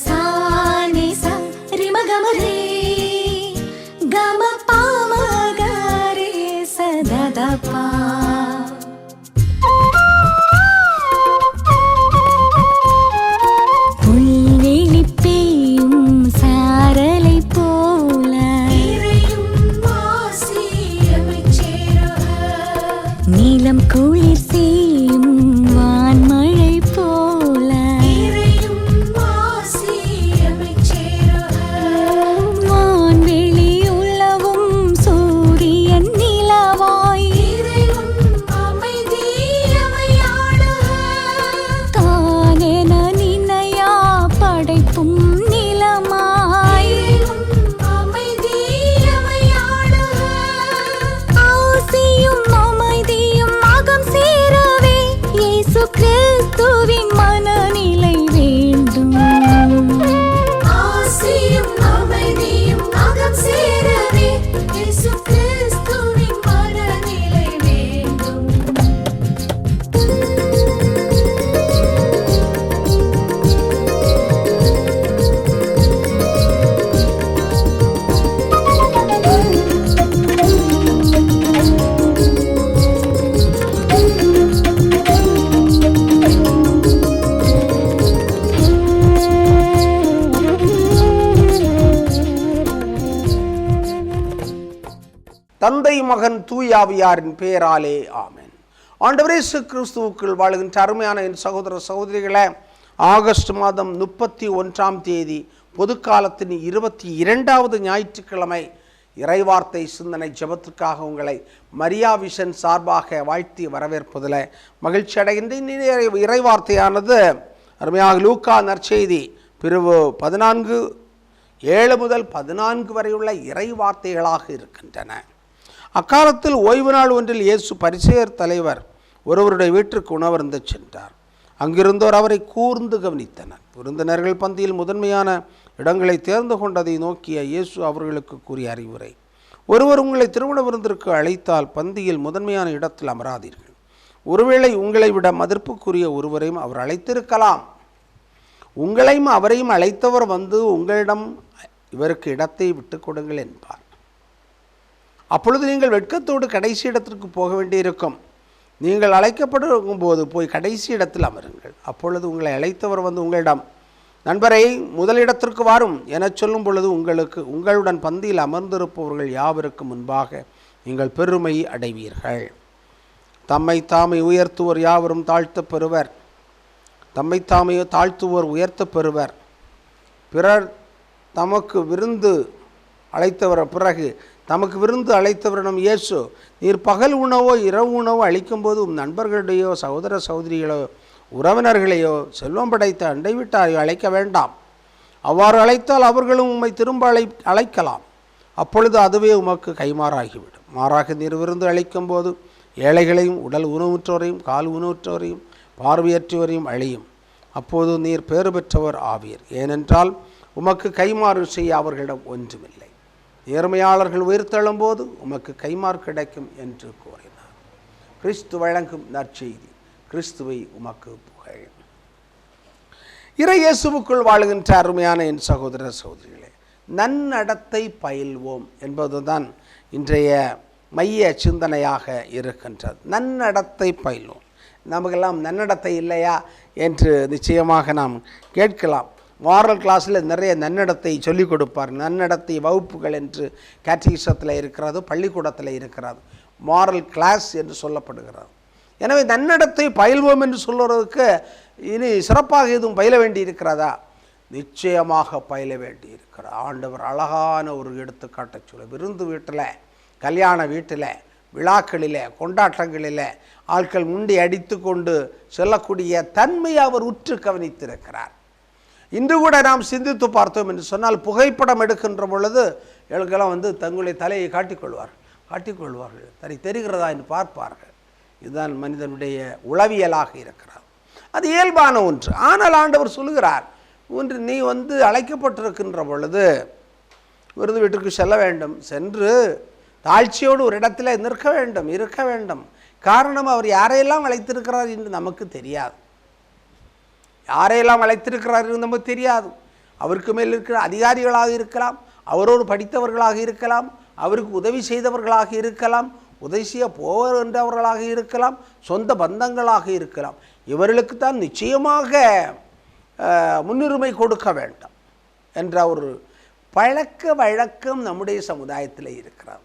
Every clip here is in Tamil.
sa ni sa ri ma ga ma re ga ma pa ma ga re sa da da pa. புல்வெளி பெய்யும் சாரலை போல நீலம் குளிர் செய்யும் வான்மழை போல வான்வெளி உலவும் சூரியன் நிலவாய் தானென நினையா படைப்பும் நிலமாய் ஆசியும் அமைதியும் அகம் சேரவே இயேசு கிறிஸ்துவின் மனநிலை வேண்டும். ஆசியும் அமைதியும் அகம் சேரவே இயேசு கிறிஸ்துவின் மனநிலை வேண்டும். தந்தை மகன் தூயாவியாரின் பெயராலே ஆமென். ஆண்டவர் இயேசு கிறிஸ்துவுக்குள் வாழுகின்ற அருமையான என் சகோதர சகோதரிகளே, ஆகஸ்ட் மாதம் 31ஆம் தேதி பொதுக்காலத்தின் 22வது ஞாயிற்றுக்கிழமை இறைவார்த்தை சிந்தனை ஜெபத்திற்காக உங்களை மரியா விஷன் சார்பாக வாழ்த்தி வரவேற்பதில் மகிழ்ச்சி அடைகின்ற இறைவார்த்தையானது அருமையாக லூக்கா நற்செய்தி பிரிவு 14:7 முதல் 14 வரையுள்ள இறைவார்த்தைகளாக இருக்கின்றன. அக்காலத்தில் ஓய்வு நாள் ஒன்றில் இயேசு பரிசேயர் தலைவர் ஒருவருடைய வீட்டிற்கு உணவருந்த சென்றார். அங்கிருந்தோர் அவரை கூர்ந்து கவனித்தனர். விருந்தினர்கள் பந்தியில் முதன்மையான இடங்களை தேர்ந்து கொண்டதை நோக்கிய இயேசு அவர்களுக்கு கூறிய அறிவுரை: ஒருவர் உங்களை திருமண விருந்திற்கு அழைத்தால் பந்தியில் முதன்மையான இடத்தில் அமராதீர்கள். ஒருவேளை உங்களை விட மதிப்புக்குரிய ஒருவரையும் அவர் அழைத்திருக்கலாம். உங்களையும் அவரையும் அழைத்தவர் வந்து உங்களிடம் இவருக்கு இடத்தை விட்டுக் கொடுங்கள் என்பார். அப்பொழுது நீங்கள் வெட்கத்தோடு கடைசி இடத்திற்கு போக வேண்டியிருக்கும். நீங்கள் அழைக்கப்படும் போது போய் கடைசி இடத்தில் அமருங்கள். அப்பொழுது உங்களை அழைத்தவர் வந்து உங்களிடம், நண்பரை முதலிடத்திற்கு வாரும் என சொல்லும் பொழுது உங்களுடன் பந்தியில் அமர்ந்திருப்பவர்கள் யாவருக்கு முன்பாக நீங்கள் பெருமை அடைவீர்கள். தம்மை தாமை உயர்த்துவோர் யாவரும் தாழ்த்த பெறுவர். தம்மை தாமை தாழ்த்துவோர் உயர்த்த பெறுவர். பிறர் தமக்கு விருந்து அழைத்தவரிடம் இயேசு, நீர் பகல் உணவோ இரவு உணவோ அளிக்கும்போது நண்பர்களுடையோ சகோதர சகோதரிகளோ உறவினர்களையோ செல்வம் படைத்த அண்டை வீட்டாரையோ அழைக்க வேண்டாம். அவ்வாறு அழைத்தால் அவர்களும் உம்மை திரும்ப அழைக்கலாம். அப்பொழுது அதுவே உமக்கு கைமாறாகிவிடும். மாறாக நீர் விருந்து அளிக்கும்போது ஏழைகளையும் உடல் ஊனமுற்றோரையும் கால் ஊனமுற்றோரையும் பார்வையற்றோரையும் அழியும். அப்போது நீர் பேறு பெற்றவர் ஆவீர். ஏனென்றால் உமக்கு கைமாறு செய்ய அவர்களிடம் ஒன்றுமில்லை. நேர்மையாளர்கள் உயிர்த்தெழும் போது உமக்கு கைமாறு கிடைக்கும் என்று கூறினார். கிறிஸ்து வழங்கும் நற்செய்தி. கிறிஸ்துவை உமக்கு புகழ். இறை இயேசுவுக்குள் வாழுகின்ற அருமையான என் சகோதர சகோதரிகளே, நன்னடத்தை பயில்வோம் என்பதுதான் இன்றைய மைய சிந்தனையாக இருக்கின்றது. நன்னடத்தை பயில்வோம். நமக்கெல்லாம் நன்னடத்தை இல்லையா என்று நிச்சயமாக நாம் கேட்கலாம். மாரல் கிளாஸில் நிறைய நன்னடத்தை சொல்லிக் கொடுப்பார். நன்னடத்தை வகுப்புகள் என்று கேட்டகிசத்தில் இருக்கிறது, பள்ளிக்கூடத்தில் இருக்கிறது. மாரல் கிளாஸ் என்று சொல்லப்படுகிறது. எனவே நன்னடத்தை பயில்வோம் என்று சொல்லுறதுக்கு இனி சிறப்பாக எதுவும் பயில வேண்டி இருக்கிறதா? நிச்சயமாக பயில வேண்டி இருக்கிறது. ஆண்டவர் அழகான ஒரு எடுத்துக்காட்டை சொல்ல, விருந்து வீட்டில், கல்யாண வீட்டில், விழாக்களில், கொண்டாட்டங்களில் ஆட்கள் முண்டி அடித்து கொண்டு செல்லக்கூடிய தன்மையை அவர் உற்று கவனித்திருக்கிறார். இன்று கூட நாம் சிந்தித்து பார்த்தோம் என்று சொன்னால், புகைப்படம் எடுக்கின்ற பொழுது எங்களுக்கெல்லாம் தங்களுடைய தலையை காட்டிக்கொள்வார்கள், தெரிகிறதா என்று பார்ப்பார்கள். இதுதான் மனிதனுடைய உளவியலாக இருக்கிறது. அது இயல்பான ஒன்று. ஆனால் ஆண்டவர் சொல்லுகிறார், ஒன்று நீ அழைக்கப்பட்டிருக்கின்ற பொழுது விருது வீட்டிற்கு செல்ல வேண்டும். சென்று தாழ்ச்சியோடு ஒரு இடத்துல இருக்க வேண்டும். காரணம், அவர் யாரையெல்லாம் அழைத்திருக்கிறார் என்று நமக்கு தெரியாது. யாரையெல்லாம் அழைத்திருக்கிறார் என்று நமக்கு தெரியாது. அவருக்கு மேல் இருக்கிற அதிகாரிகளாக இருக்கலாம், அவரோடு படித்தவர்களாக இருக்கலாம், அவருக்கு உதவி செய்தவர்களாக இருக்கலாம், உதவி செய்ய போகின்றவர்களாக இருக்கலாம், சொந்த பந்தங்களாக இருக்கலாம். இவர்களுக்கு தான் நிச்சயமாக முன்னுரிமை கொடுக்க வேண்டும் என்ற ஒரு பழக்க வழக்கம் நம்முடைய சமுதாயத்தில் இருக்கிறது.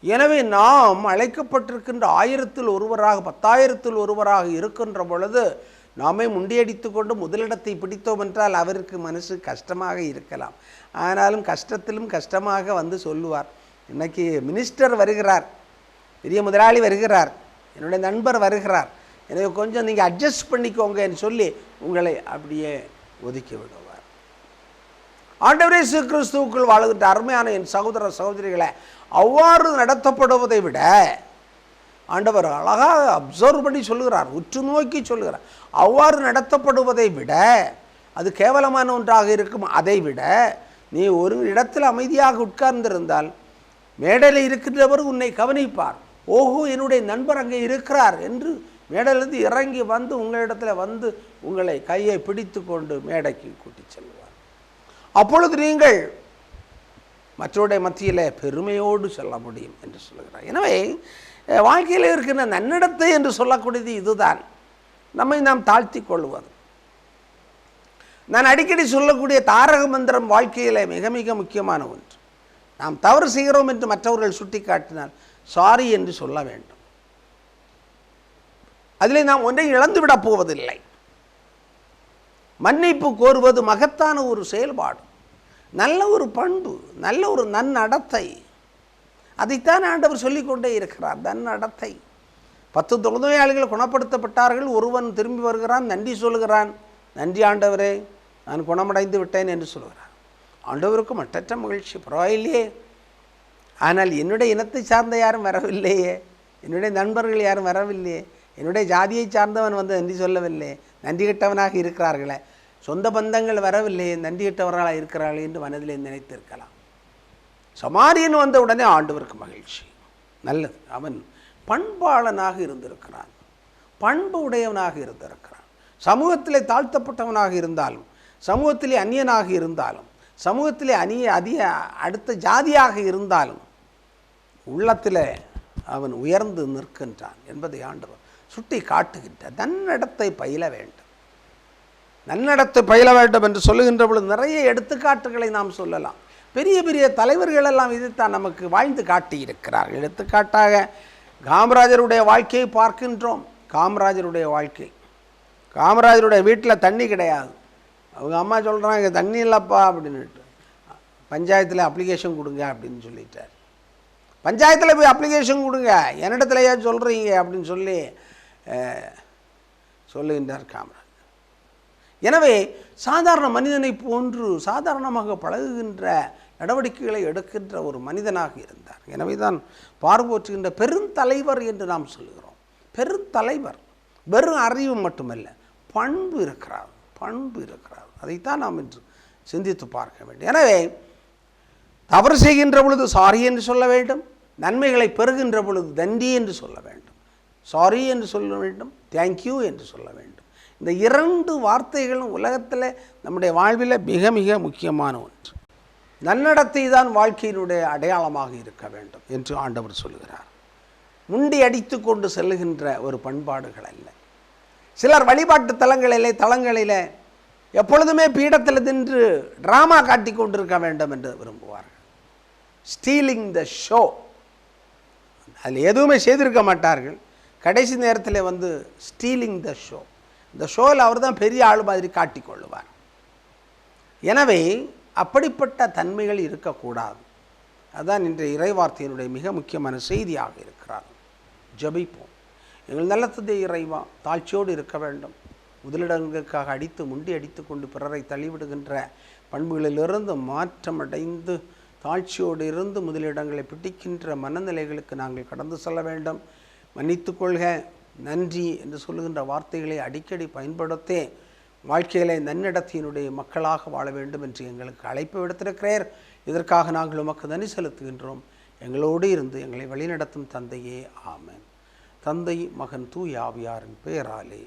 எனவே நாம் அழைக்கப்பட்டிருக்கின்ற 1000-ல் ஒருவராக 10,000-ல் ஒருவராக இருக்கின்ற பொழுது நாமே முண்டியடித்து கொண்டு முதலிடத்தை பிடித்தோம் என்றால் அவருக்கு மனசு கஷ்டமாக இருக்கலாம். ஆனாலும் கஷ்டத்திலும் கஷ்டமாக வந்து சொல்லுவார், இன்னைக்கு மினிஸ்டர் வருகிறார், பெரிய முதலாளி வருகிறார், என்னுடைய நண்பர் வருகிறார், எனவே கொஞ்சம் நீங்கள் அட்ஜஸ்ட் பண்ணிக்கோங்கன்னு சொல்லி உங்களை அப்படியே ஒதுக்கி விடுவார். ஆண்டவர் இயேசு கிறிஸ்துவுக்குள் வாழுகின்ற அருமையான என் சகோதர சகோதரிகளை, அவ்வாறு நடத்தப்படுவதை விட ஆண்டவர் அழகாக அப்சர்வ் பண்ணி சொல்லுகிறார், உற்று நோக்கி சொல்லுகிறார், அவ்வாறு நடத்தப்படுவதை விட அது கேவலமான ஒன்றாக இருக்கும். அதை விட நீ ஒரு இடத்தில் அமைதியாக உட்கார்ந்திருந்தால் மேடையில் இருக்கின்றவர் உன்னை கவனிப்பார். ஓஹோ, என்னுடைய நண்பர் அங்கே இருக்கிறார் என்று மேடையிலிருந்து இறங்கி வந்து உங்களிடத்தில் வந்து உங்களை கையை பிடித்து கொண்டு மேடைக்கு கூட்டி செல்வார். அப்பொழுது நீங்கள் மற்றவருடைய மத்தியில் பெருமையோடு சொல்ல முடியும் என்று சொல்லுகிறார். எனவே வாழ்க்கையில் இருக்கின்ற நன்னடத்தை என்று சொல்லக்கூடியது இதுதான், நம்மை நாம் தாழ்த்தி கொள்வது. நான் அடிக்கடி சொல்லக்கூடிய தாரக மந்திரம் வாழ்க்கையில் மிக மிக முக்கியமான ஒன்று. நாம் தவறு செய்கிறோம் என்று மற்றவர்கள் சுட்டி காட்டினால் சாரி என்று சொல்ல வேண்டும். அதில் நாம் ஒன்றை இழந்துவிடப் போவதில்லை. மன்னிப்பு கோருவது மகத்தான ஒரு செயல்பாடு, நல்ல ஒரு பண்பு, நல்ல ஒரு நன்னடத்தை. அதைத்தான் ஆண்டவர் சொல்லிக்கொண்டே இருக்கிறார், நன்னடத்தை. 10 தொழுநோயாளிகள் குணப்படுத்தப்பட்டார்கள். ஒருவன் திரும்பி வருகிறான், நன்றி சொல்கிறான், நன்றி ஆண்டவரே, நான் குணமடைந்து விட்டேன் என்று சொல்கிறான். ஆண்டவருக்கு மட்டற்ற மகிழ்ச்சி, பரவாயில்லையே, ஆனால் என்னுடைய இனத்தை சார்ந்த யாரும் வரவில்லையே, என்னுடைய நண்பர்கள் யாரும் வரவில்லையே, என்னுடைய ஜாதியை சார்ந்தவன் வந்து நன்றி சொல்லவில்லை, நன்றி கெட்டவனாக இருக்கிறார்களே, சொந்த பந்தங்கள் வரவில்லையே, நன்றி கெட்டவர்களாக இருக்கிறார்களே என்று மனதிலே நினைத்திருக்கலாம். சமாரியன் வந்த உடனே ஆண்டவருக்கு மகிழ்ச்சி, நல்லது, அவன் பண்பாளனாக இருந்திருக்கிறான், பண்பு உடையவனாக இருந்திருக்கிறான். சமூகத்திலே தாழ்த்தப்பட்டவனாக இருந்தாலும், சமூகத்திலே அந்நியனாக இருந்தாலும், சமூகத்திலே அடுத்த ஜாதியாக இருந்தாலும் உள்ளத்தில் அவன் உயர்ந்து நிற்கின்றான் என்பதை ஆண்டவர் சுட்டி காட்டுகின்ற நன்னடத்தை பயில வேண்டும். நன்னடத்தை பயில வேண்டும் என்று சொல்லுகின்ற பொழுது நிறைய எடுத்துக்காட்டுகளை நாம் சொல்லலாம். பெரிய பெரிய தலைவர்கள் எல்லாம் இதைத்தான் நமக்கு வாழ்ந்து காட்டியிருக்கிறார்கள். எடுத்துக்காட்டாக காமராஜருடைய வாழ்க்கையை பார்க்கின்றோம். காமராஜருடைய வாழ்க்கை, காமராஜருடைய வீட்டில் தண்ணி கிடையாது. அவங்க அம்மா சொல்கிறாங்க, தண்ணி இல்லைப்பா அப்படின்னுட்டு, பஞ்சாயத்தில் அப்ளிகேஷன் கொடுங்க அப்படின்னு சொல்லிட்டார். பஞ்சாயத்தில் போய் அப்ளிகேஷன் கொடுங்க, என்னிடத்துல ஏன் சொல்கிறீங்க அப்படின்னு சொல்லி சொல்லுகின்றார் காமராஜர். எனவே சாதாரண மனிதனை போன்று சாதாரணமாக பழகுகின்ற நடவடிக்கைகளை எடுக்கின்ற ஒரு மனிதனாக இருந்தார். எனவே தான் பார்வோற்றுகின்ற பெருந்தலைவர் என்று நாம் சொல்லுகிறோம். பெருந்தலைவர், வெறும் அறிவு மட்டுமல்ல, பண்பு இருக்கிறார், பண்பு இருக்கிறார். அதைத்தான் நாம் இன்று சிந்தித்து பார்க்க வேண்டும். எனவே தவறு செய்கின்ற பொழுது சாரி என்று சொல்ல வேண்டும், நன்மைகளை பெறுகின்ற பொழுது நன்றி என்று சொல்ல வேண்டும். சாரி என்று சொல்ல வேண்டும், தேங்க்யூ என்று சொல்ல வேண்டும். இந்த 2 வார்த்தைகளும் உலகத்தில் நம்முடைய வாழ்வில் மிக மிக முக்கியமான ஒன்று. நன்னடத்தை தான் வாழ்க்கையினுடைய அடையாளமாக இருக்க வேண்டும் என்று ஆண்டவர் சொல்கிறார். முண்டி அடித்து கொண்டு செல்லுகின்ற ஒரு பண்பாடுகள் அல்ல. சிலர் வழிபாட்டு தலங்களிலே எப்பொழுதுமே பீடத்தில் நின்று டிராமா காட்டி கொண்டிருக்க வேண்டும் என்று விரும்புவார்கள். ஸ்டீலிங் த ஷோ, அதில் எதுவுமே செய்திருக்க மாட்டார்கள். கடைசி நேரத்தில் வந்து ஸ்டீலிங் த ஷோ, இந்த ஷோவில் அவர் தான் பெரிய ஆள் மாதிரி காட்டிக்கொள்ளுவார். எனவே அப்படிப்பட்ட தன்மைகள் இருக்கக்கூடாது. அதுதான் இன்றைய இறைவார்த்தையினுடைய மிக முக்கியமான செய்தியாக இருக்கிறார். ஜெபிப்போம். எங்கள் நல்ல தந்தை இறைவா, தாழ்ச்சியோடு இருக்க வேண்டும். முதலிடங்களுக்காக அடித்து முண்டி அடித்து கொண்டு பிறரை தள்ளிவிடுகின்ற பண்புகளிலிருந்து மாற்றமடைந்து தாழ்ச்சியோடு இருந்து முதலிடங்களை பிடிக்கின்ற மனநிலைகளுக்கு நாங்கள் கடந்து செல்ல வேண்டும். மன்னித்து கொள்க, நன்றி என்று சொல்லுகின்ற வார்த்தைகளை அடிக்கடி பயன்படுத்தி வாழ்க்கையிலே நன்னடத்தினுடைய மக்களாக வாழ வேண்டும் என்று எங்களுக்கு அழைப்பு விடுத்திருக்கிறீர். இதற்காக நாங்கள் உமக்கு நன்றி செலுத்துகின்றோம். எங்களோடு இருந்து எங்களை வழிநடத்தும் தந்தையே, ஆமென். தந்தை, மகன், தூய ஆவியாரின் பெயராலே